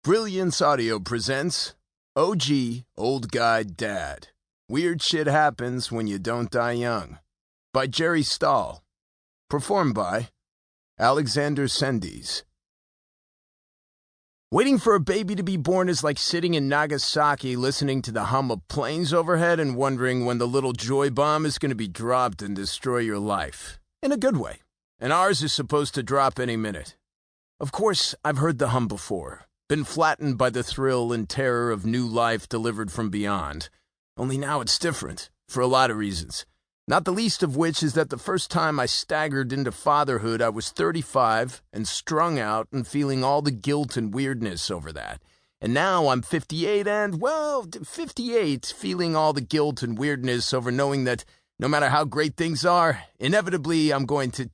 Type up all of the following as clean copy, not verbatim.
Brilliance Audio presents OG Old Guy Dad. Weird Shit Happens When You Don't Die Young by Jerry Stahl. Performed by Alexander Sendies. Waiting for a baby to be born is like sitting in Nagasaki listening to the hum of planes overhead and wondering when the little joy bomb is going to be dropped and destroy your life. In a good way. And ours is supposed to drop any minute. Of course, I've heard the hum before. Been flattened by the thrill and terror of new life delivered from beyond. Only now it's different, for a lot of reasons. Not the least of which is that the first time I staggered into fatherhood, I was 35 and strung out and feeling all the guilt and weirdness over that. And now I'm 58 and, 58, feeling all the guilt and weirdness over knowing that no matter how great things are, inevitably I'm going to...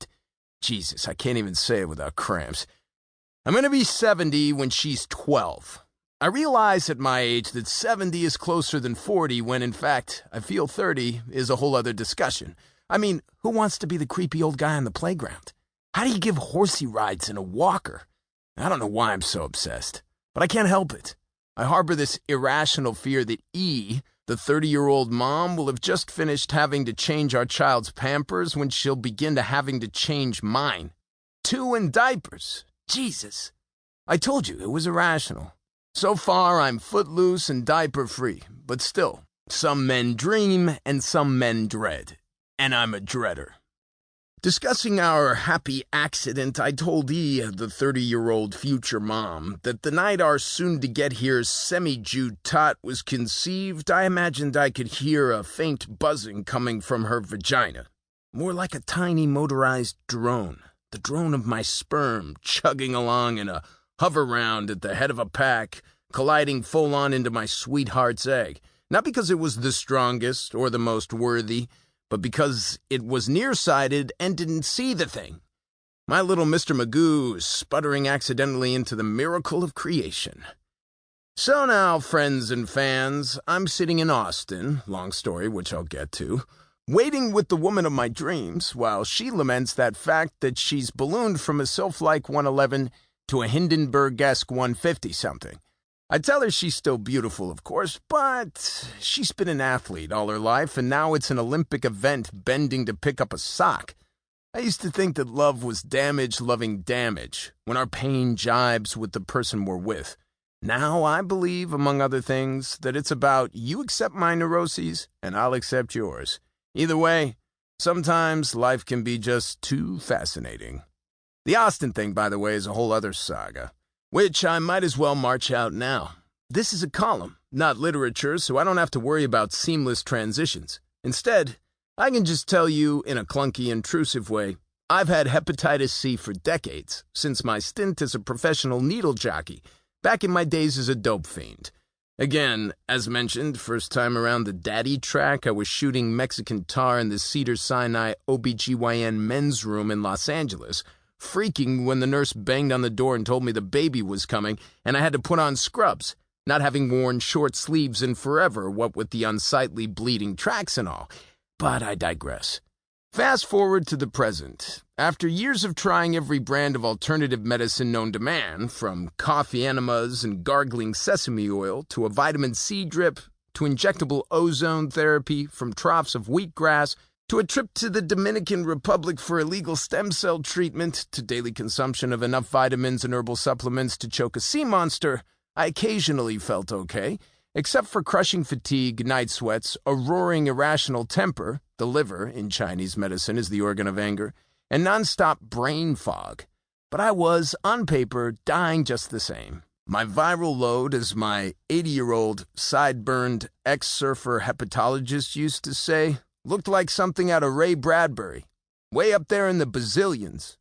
Jesus, I can't even say it without cramps. I'm going to be 70 when she's 12. I realize at my age that 70 is closer than 40 when, in fact, I feel 30 is a whole other discussion. I mean, who wants to be the creepy old guy on the playground? How do you give horsey rides in a walker? I don't know why I'm so obsessed, but I can't help it. I harbor this irrational fear that E, the 30-year-old mom, will have just finished having to change our child's Pampers when she'll begin to having to change mine. 2 in diapers. Jesus. I told you it was irrational. So far, I'm footloose and diaper-free, but still, some men dream and some men dread, and I'm a dreader. Discussing our happy accident, I told E, the 30-year-old future mom, that the night our soon-to-get-here semi-Jew tot was conceived, I imagined I could hear a faint buzzing coming from her vagina, more like a tiny motorized drone. The drone of my sperm chugging along in a hover-round at the head of a pack, colliding full-on into my sweetheart's egg. Not because it was the strongest or the most worthy, but because it was nearsighted and didn't see the thing. My little Mr. Magoo sputtering accidentally into the miracle of creation. So now, friends and fans, I'm sitting in Austin, long story which I'll get to, waiting with the woman of my dreams while she laments that fact that she's ballooned from a sylph-like 111 to a Hindenburg-esque 150-something. I tell her she's still beautiful, of course, but she's been an athlete all her life, and now it's an Olympic event bending to pick up a sock. I used to think that love was damage loving damage, when our pain jibes with the person we're with. Now I believe, among other things, that it's about you accept my neuroses, and I'll accept yours. Either way, sometimes life can be just too fascinating. The Austin thing, by the way, is a whole other saga, which I might as well march out now. This is a column, not literature, so I don't have to worry about seamless transitions. Instead, I can just tell you in a clunky, intrusive way, I've had hepatitis C for decades, since my stint as a professional needle jockey, back in my days as a dope fiend. Again, as mentioned, first time around the daddy track, I was shooting Mexican tar in the Cedars-Sinai OBGYN men's room in Los Angeles, freaking when the nurse banged on the door and told me the baby was coming, and I had to put on scrubs, not having worn short sleeves in forever, what with the unsightly bleeding tracks and all. But I digress. Fast forward to the present. After years of trying every brand of alternative medicine known to man, from coffee enemas and gargling sesame oil to a vitamin C drip to injectable ozone therapy, from troughs of wheatgrass to a trip to the Dominican Republic for illegal stem cell treatment to daily consumption of enough vitamins and herbal supplements to choke a sea monster, I occasionally felt okay, except for crushing fatigue, night sweats, a roaring irrational temper, the liver in Chinese medicine is the organ of anger, and nonstop brain fog. But I was, on paper, dying just the same. My viral load, as my 80-year-old, side-burned, ex-surfer hepatologist used to say, looked like something out of Ray Bradbury. Way up there in the bazillions,